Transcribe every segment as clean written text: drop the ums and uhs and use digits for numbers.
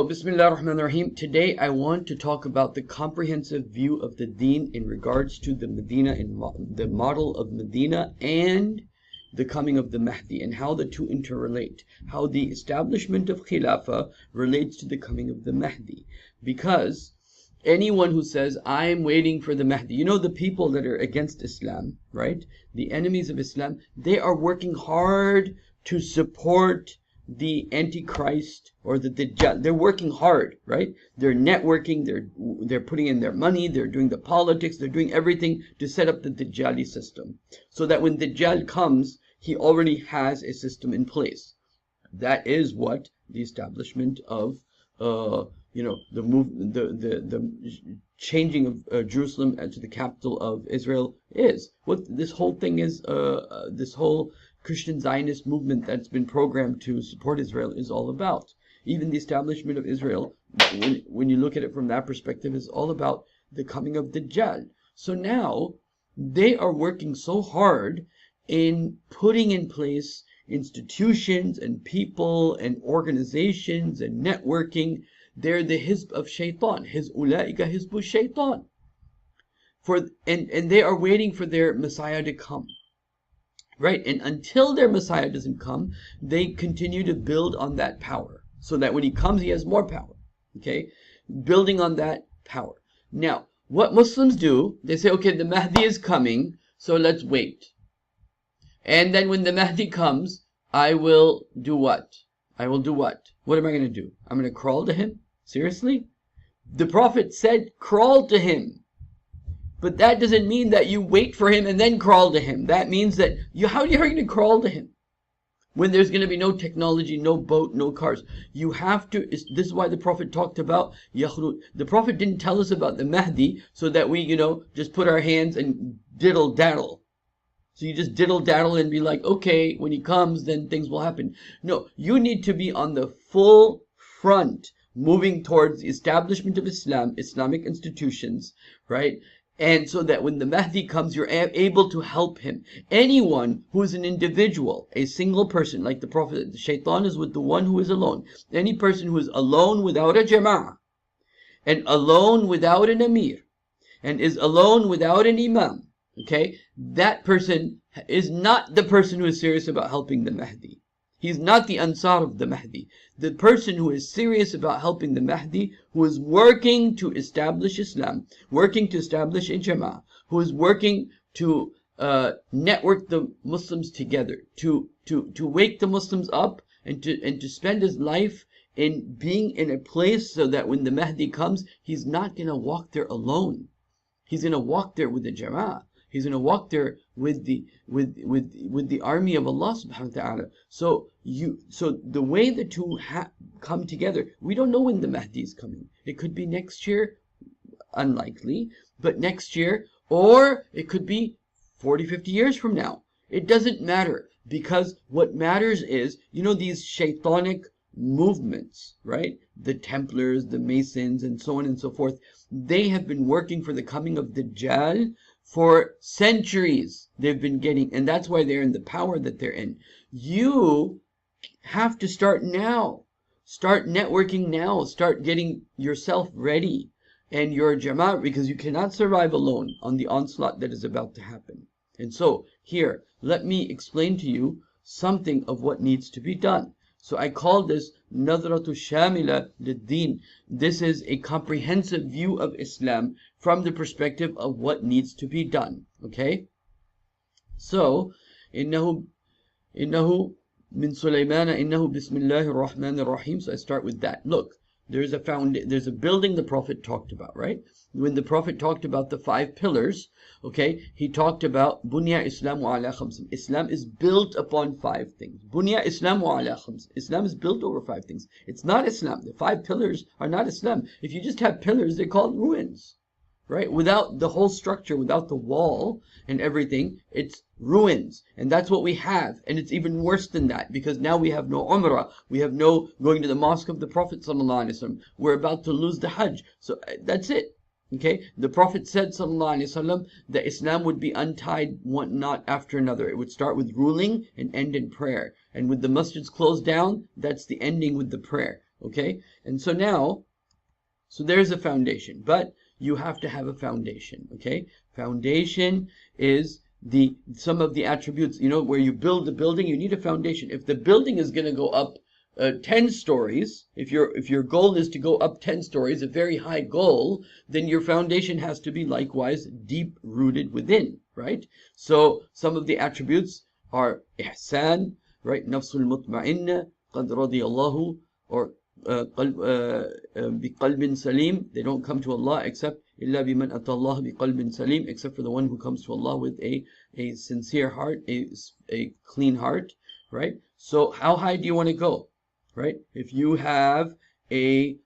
Bismillah ar-Rahman ar-Rahim. Today I want to talk about the comprehensive view of the deen in regards to the Medina, the model of Medina and the coming of the Mahdi, and how the two interrelate, how the establishment of Khilafah relates to the coming of the Mahdi. Because anyone who says, I'm waiting for the Mahdi, you know, the people that are against Islam, right? The enemies of Islam, they are working hard to support the Antichrist or the Dajjal. They're working hard, right? They're networking, they're putting in their money, they're doing the politics, they're doing everything to set up the Dajjali system. So that when Dajjal comes, he already has a system in place. That is what the establishment of the changing of Jerusalem to the capital of Israel is. What this whole thing is, this whole Christian Zionist movement that's been programmed to support Israel is all about. Even the establishment of Israel, when you look at it from that perspective, is all about the coming of Dajjal. So now they are working so hard in putting in place institutions and people and organizations and networking. They're the Hizb of Shaitan. Ulaika Hizbu Shaitan. And they are waiting for their Messiah to come. Right? And until their Messiah doesn't come, they continue to build on that power. So that when he comes, he has more power. Okay? Building on that power. Now, what Muslims do, they say, okay, the Mahdi is coming, so let's wait. And then when the Mahdi comes, I will do what? I will do what? What am I going to do? I'm going to crawl to him? Seriously? The Prophet said, crawl to him. But that doesn't mean that you wait for him and then crawl to him. That means that how are you going to crawl to him? When there's going to be no technology, no boat, no cars. You have to, this is why the Prophet talked about Yakhruj. The Prophet didn't tell us about the Mahdi so that we, just put our hands and diddle-daddle. So you just diddle-daddle and be like, okay, when he comes, then things will happen. No, you need to be on the full front, moving towards the establishment of Islam, Islamic institutions, right? And so that when the Mahdi comes, you're able to help him. Anyone who is an individual, a single person, like the Prophet, the Shaitan is with the one who is alone. Any person who is alone without a jama'ah, and alone without an emir, and is alone without an imam, okay, that person is not the person who is serious about helping the Mahdi. He's not the Ansar of the Mahdi. The person who is serious about helping the Mahdi, who is working to establish Islam, working to establish a Jama'ah, who is working to network the Muslims together, to wake the Muslims up, and to spend his life in being in a place so that when the Mahdi comes, he's not going to walk there alone. He's going to walk there with the Jama'ah. He's going to walk there with the army of Allah subhanahu wa ta'ala. So the way the two come together, we don't know when the Mahdi is coming. It could be next year, unlikely, but next year, or it could be 40, 50 years from now. It doesn't matter, because what matters is, these shaitanic movements, right? The Templars, the Masons, and so on and so forth, they have been working for the coming of Dajjal for centuries. They've been getting, and that's why they're in the power that they're in. You have to start now. Start networking now. Start getting yourself ready and your Jama'ah, because you cannot survive alone on the onslaught that is about to happen. And so, here, let me explain to you something of what needs to be done. So I call this Nadratu Shamila lid-Din. This is a comprehensive view of Islam from the perspective of what needs to be done. Okay? So, innahu min Sulaymana innahu bismillahir rahmanir rahim. So I start with that. Look, there's a building the Prophet talked about, right? When the Prophet talked about the 5 pillars, okay, he talked about Bunya Islamu ala khamsin. Islam is built upon 5 things. Bunya Islamu ala khamsin. Islam is built over 5 things. It's not Islam. The 5 pillars are not Islam. If you just have pillars, they're called ruins, right? Without the whole structure, without the wall and everything, it's ruins. And that's what we have. And it's even worse than that, because now we have no Umrah. We have no going to the mosque of the Prophet sallallahu alaihi wasallam. We're about to lose the Hajj. So that's it. Okay, the Prophet said sallallahu alaihi wasallam that Islam would be untied one knot after another. It would start with ruling and end in prayer. And with the masjids closed down, that's the ending with the prayer. Okay, and so now, so there's a foundation, but you have to have a foundation. Okay, foundation is some of the attributes, where you build the building, you need a foundation. If the building is going to go up 10 stories, if your goal is to go up 10 stories, a very high goal, then your foundation has to be likewise deep rooted within, right? So some of the attributes are ihsan, right? Nafsul mutma'inna, qad radiyallahu, or biqalbin salim. They don't come to Allah except illa biman atallah biqalbin salim, except for the one who comes to Allah with a sincere heart, a clean heart, right? So how high do you want to go, right? If you have a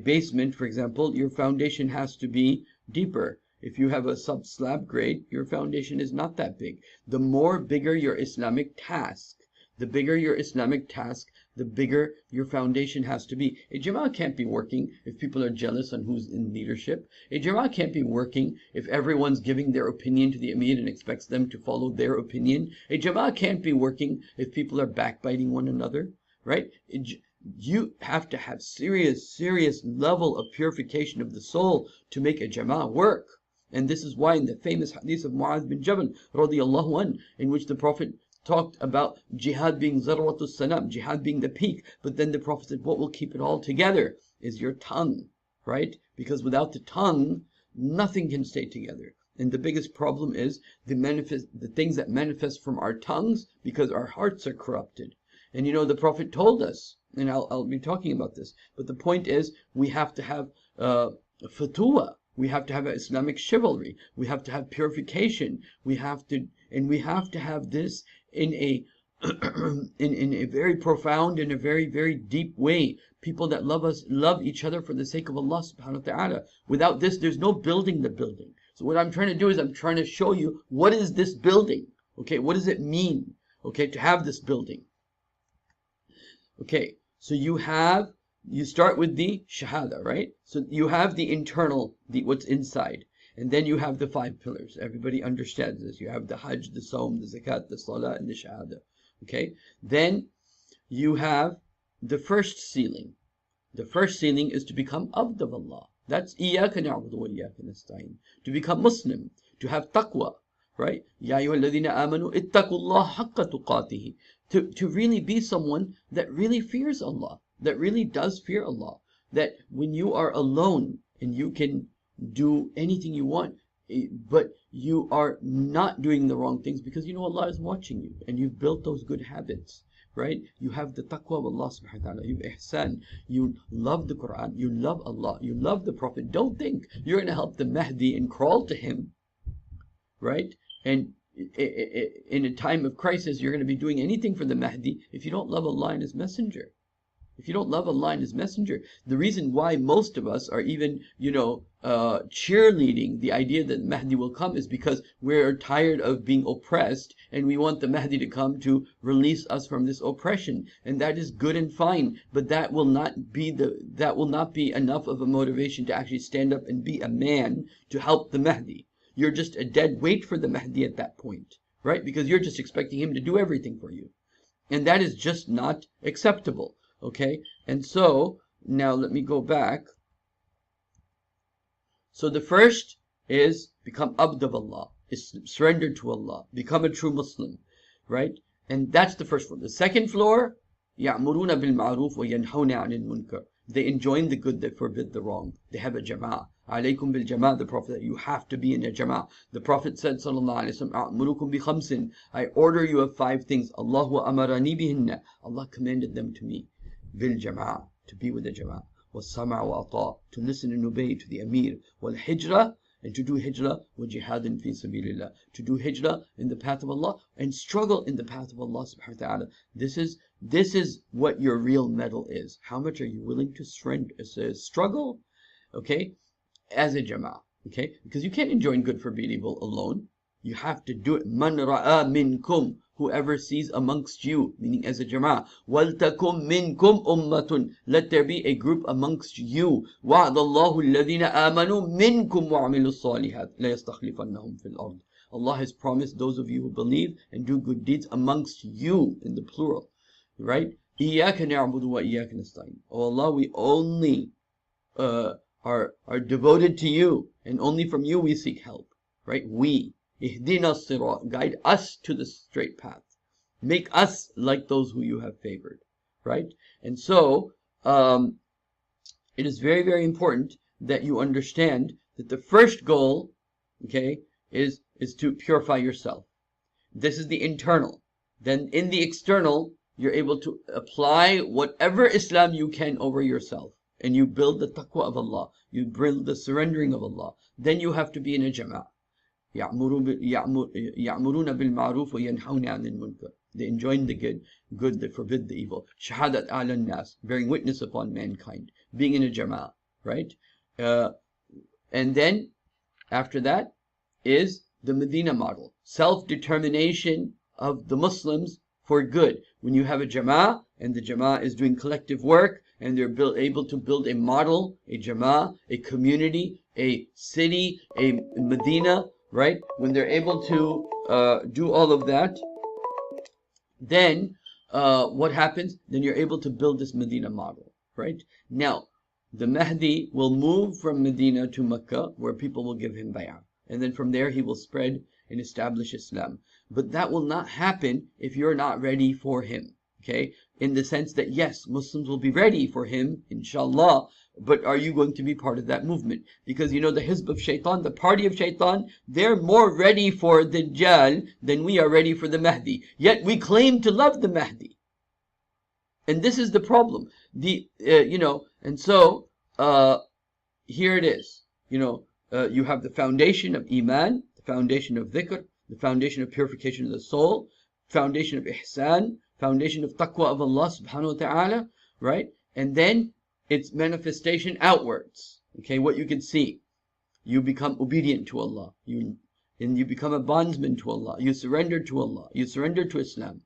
basement, for example, your foundation has to be deeper. If you have a sub-slab grade, your foundation is not that big. The more bigger your Islamic task, the bigger your Islamic task, the bigger your foundation has to be. A Jama'ah can't be working if people are jealous on who's in leadership. A Jama'ah can't be working if everyone's giving their opinion to the Amir and expects them to follow their opinion. A Jama'ah can't be working if people are backbiting one another, right? You have to have serious level of purification of the soul to make a Jama'ah work. And this is why in the famous hadith of Mu'adh bin Jabal, radiyallahu anh, in which the Prophet talked about jihad being zarwatus sanam, jihad being the peak, but then the Prophet said, what will keep it all together is your tongue, right? Because without the tongue, nothing can stay together. And the biggest problem is the things that manifest from our tongues, because our hearts are corrupted. And the Prophet told us, and I'll be talking about this, but the point is, we have to have fatwa. We have to have Islamic chivalry. We have to have purification. We have to have this in a in a very profound and a very deep way. People that love us love each other for the sake of Allah subhanahu wa ta'ala. Without this, there's no building the building. So what I'm trying to do is I'm trying to show you, what is this building? Okay, what does it mean, okay, to have this building? Okay, so you start with the shahada, right? So you have the internal, what's inside. And then you have the 5 pillars. Everybody understands this. You have the hajj, the sawm, the zakat, the salah, and the shahada. Okay? Then you have the first ceiling. The first ceiling is to become abd of Allah. That's إِيَّاكَ نَعْبُدُ وَإِيَّاكَ نَسْتَعِينُ. To become Muslim. To have taqwa. Right? يَا أَيُّهَا الَّذِينَ آمَنُوا اتَّقُوا اللَّهَ حَقَّ تُقَاتِهِ. To really be someone that really fears Allah. That really does fear Allah. That when you are alone and you can do anything you want, but you are not doing the wrong things, because Allah is watching you and you've built those good habits, right? You have the taqwa of Allah subhanahu wa ta'ala, you have ihsan, you love the Quran, you love Allah, you love the Prophet. Don't think you're going to help the Medhi and crawl to him, right? And in a time of crisis, you're going to be doing anything for the Medhi if you don't love Allah and His Messenger. If you don't love Allah and His Messenger, the reason why most of us are even, cheerleading the idea that Mahdi will come is because we're tired of being oppressed and we want the Mahdi to come to release us from this oppression. And that is good and fine, but that will not be enough of a motivation to actually stand up and be a man to help the Mahdi. You're just a dead weight for the Mahdi at that point, right? Because you're just expecting him to do everything for you. And that is just not acceptable. Okay, and so now let me go back. So the first is become abd of Allah, is surrender to Allah, become a true Muslim, right? And that's the first floor. The second floor, يَعْمُرُونَ بِالْمَعْرُوفِ وَيَنْهَوْنَ عَنِ الْمُنْكَرِ. They enjoin the good, they forbid the wrong. They have a jama'ah. Alaykum bil jama'ah, the Prophet, you have to be in a jama'ah. The Prophet said, sallallahu alayhi wa sallam, أَعْمُرُكُمْ بِخَمْسٍ, I order you of 5 things. Allahu amarani bihinna, Allah commanded them to me. Bil jama'ah, to be with the jama'ah. Was-sama' wa ata', to listen and obey to the Amir. Wal-hijrah, and to do hijrah. Wa-jihadin fi sabilillah, to do hijrah in the path of Allah and struggle in the path of Allah subhanahu wa ta'ala. This is what your real medal is. How much are you willing to struggle, okay, as a jama'ah, okay? Because you can't enjoin good for being evil alone. You have to do it. Man ra'a minkum, whoever sees amongst you, meaning as a jama'ah. وَلْتَكُمْ مِنْكُمْ أُمَّةٌ, let there be a group amongst you. وَعْدَ اللَّهُ الَّذِينَ آمَنُوا مِنْكُمْ وَعَمِلُوا الصَّالِحَاتِ لَيَسْتَخْلِفَنَّهُمْ فِي الْأَرْضِ. Allah has promised those of you who believe and do good deeds amongst you, in the plural, right? إِيَّاكَ نَعْبُدُ وَإِيَّاكَ نَسْتَعِينُ. Oh Allah, we only are devoted to you, and only from you we seek help. Right? We. Ihdina sirat. Guide us to the straight path. Make us like those who you have favored. Right? And so, it is very, very important that you understand that the first goal, okay, is to purify yourself. This is the internal. Then in the external, you're able to apply whatever Islam you can over yourself. And you build the taqwa of Allah. You build the surrendering of Allah. Then you have to be in a jama'ah. يَأْمُرُونَ بِالْمَعْرُوفِ وَيَنْحَوْنَ عَنِ الْمُنْكَرِ. They enjoin the good, they forbid the evil. شَهَادَةَ عَلَى النَّاسِ. Bearing witness upon mankind. Being in a jama'ah. Right? And then, after that, is the Medina model. Self-determination of the Muslims for good. When you have a jama'ah, and the jama'ah is doing collective work, and they're able to build a model, a jama'ah, a community, a city, a Medina, right? When they're able to do all of that, then what happens? Then you're able to build this Medina model, right? Now, the Mahdi will move from Medina to Mecca, where people will give him bay'ah. And then from there he will spread and establish Islam. But that will not happen if you're not ready for him. Okay? In the sense that yes, Muslims will be ready for him, inshallah, but are you going to be part of that movement? Because you know the Hizb of Shaitan, the party of Shaitan, they're more ready for Dajjal than we are ready for the Mahdi. Yet we claim to love the Mahdi. And this is the problem. And so here it is. You have the foundation of Iman, the foundation of Dhikr, the foundation of purification of the soul, foundation of Ihsan, foundation of taqwa of Allah subhanahu wa ta'ala, right? And then its manifestation outwards. Okay, what you can see. You become obedient to Allah. You become a bondsman to Allah. You surrender to Allah. You surrender to Islam.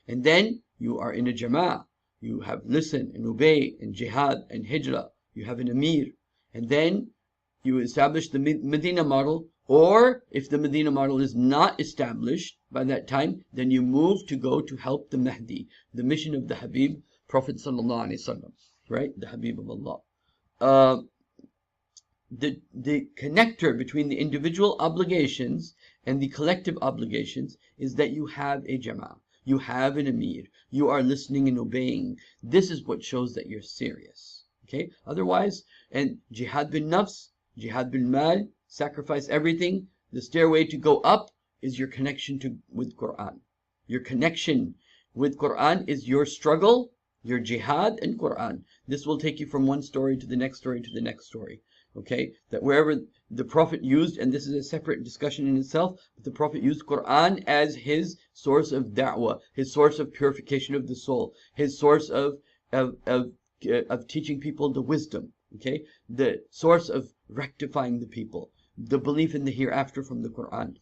And then you are in a jama'ah. You have listen and obey and jihad and hijrah. You have an amir. And then you establish the Medina model. Or if the Medina model is not established by that time, then you move to go to help the Mahdi, the mission of the Habib, Prophet sallallahu alaihi wasallam, right? The Habib of Allah. The connector between the individual obligations and the collective obligations is that you have a jama'ah, you have an amir, you are listening and obeying. This is what shows that you're serious. Okay? Otherwise, and jihad bin nafs, jihad bil mal, sacrifice everything. The stairway to go up is your connection with Quran. Your connection with Quran is your struggle, your jihad and Quran. This will take you from one story to the next story to the next story. Okay? That wherever the Prophet used, and this is a separate discussion in itself, but the Prophet used Quran as his source of da'wah, his source of purification of the soul, his source of teaching people the wisdom. Okay? The source of rectifying the people. The belief in the hereafter from the Quran.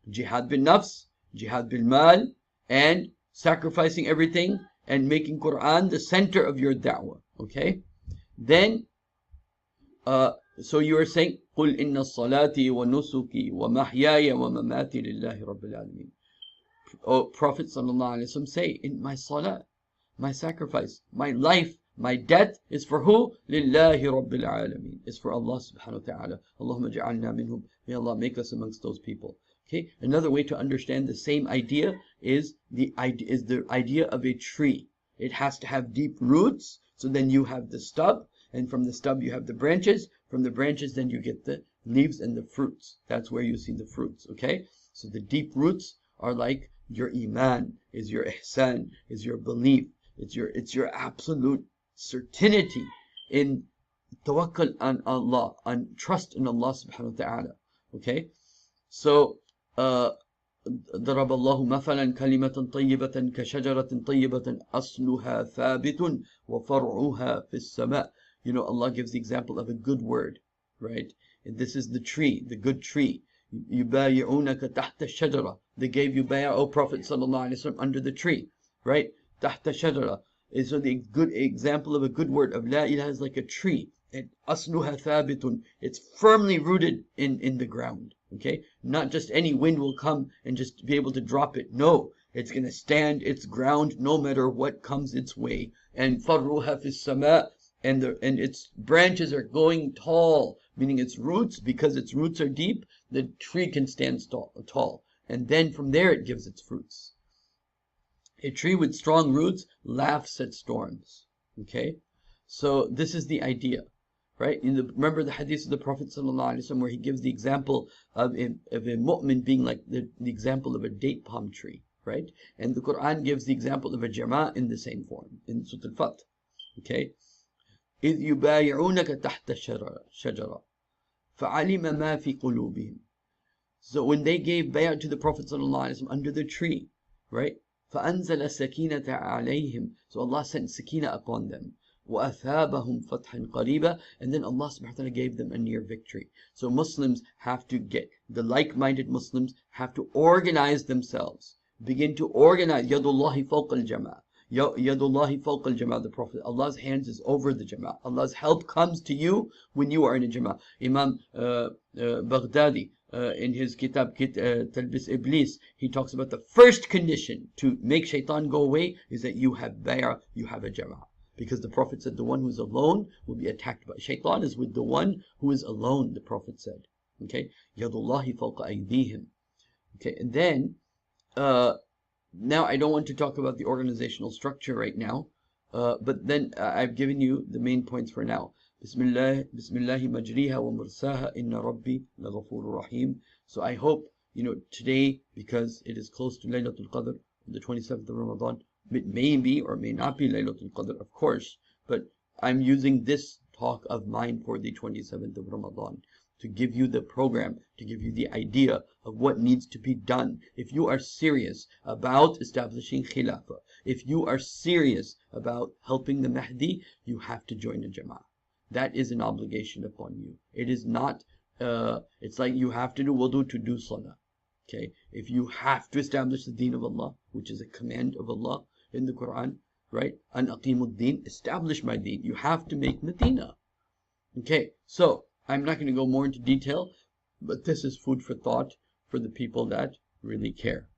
Jihad bin nafs, jihad bil mal, and sacrificing everything and making Quran the center of your da'wah. Okay? Then, so you are saying, قُلْ إِنَّ الصَّلَاةِ وَنُسُكِي وَمَحْيَايَ وَمَمَاتِ لِلَّهِ رَبِّ الْعَالَمِينَ. Oh, Prophet sallallahu alaihi wasallam, say, in my salah, my sacrifice, my life, my death is for who? Lillahi Rabbil Alameen. It's for Allah subhanahu wa ta'ala. Allahumma ja'alna minhum. May Allah make us amongst those people. Okay? Another way to understand the same idea is the idea of a tree. It has to have deep roots, so then you have the stub, and from the stub you have the branches. From the branches then you get the leaves and the fruits. That's where you see the fruits. Okay? So the deep roots are like your iman, is your ihsan, is your belief, it's your absolute certainty in tawakkul on Allah, on trust in Allah subhanahu wa ta'ala. Okay? So, ضرب الله مثلا كلمة طيبة كشجرة طيبة أصلها ثابت وفرعها في السماء. Allah gives the example of a good word, right? And this is the tree, the good tree. يبايعونك تحت الشجرة. They gave you bay'ah, O Prophet sallallahu alaihi wasallam, under the tree, right? تحت الشجرة. So the good example of a good word of La ilaha is like a tree. And asluha thabitun. It's firmly rooted in the ground. Okay? Not just any wind will come and just be able to drop it. No. It's going to stand its ground no matter what comes its way. And فَرُّهَا فِي السَّمَاءِ, and its branches are going tall, meaning its roots, because its roots are deep, the tree can stand tall. And then from there it gives its fruits. A tree with strong roots laughs at storms. Okay? So this is the idea. Right? Remember the hadith of the Prophet ﷺ where he gives the example of a mu'min being like the example of a date palm tree. Right? And the Quran gives the example of a jama'ah in the same form, in Surah Al-Fath. Okay? إِذْ يُبَايِعُونَكَ تَحْتَ الشَّجَرَةِ فَعَلِمَ مَا فِي قُلُوبِهِمْ. So when they gave bay'ah to the Prophet ﷺ under the tree, right? فَأَنزَلَ السَّكِينَةَ عَلَيْهِمْ. So Allah sent sakina upon them. وَأَثَابَهُمْ فَتْحًا قَرِيبًا. And then Allah subhanahu wa ta'ala gave them a near victory. So Muslims have to the like-minded Muslims have to organize themselves. Begin to organize. Yadullahi fawqa al-jama'ah. Yadullahi fawqa al-jama'ah. The Prophet, Allah's hands is over the jama'ah. Allah's help comes to you when you are in a jama'ah. Imam Baghdadi, in his kitab Talbis Iblis, he talks about the first condition to make shaitan go away is that you have bay'ah, you have a jama'ah. Because the Prophet said the one who is alone will be attacked by shaitan is with the one who is alone, the Prophet said. Okay? Yadullahi fawqa aydihim. Okay, and then now I don't want to talk about the organizational structure right now, but then I've given you the main points for now. Bismillah majriha wa mursaha inna rabbi laghafurur rahim. So I hope, today, because it is close to Laylatul Qadr, the 27th of Ramadan, it may be or may not be Laylatul Qadr, of course, but I'm using this talk of mine for the 27th of Ramadan to give you the program, to give you the idea of what needs to be done. If you are serious about establishing Khilafah, if you are serious about helping the Mahdi, you have to join a Jama'ah. That is an obligation upon you. It is not, it's like you have to do wudu to do salah. Okay? If you have to establish the deen of Allah, which is a command of Allah in the Quran, right? An aqimud deen, establish my deen. You have to make Medina. Okay, so I'm not going to go more into detail, but this is food for thought for the people that really care.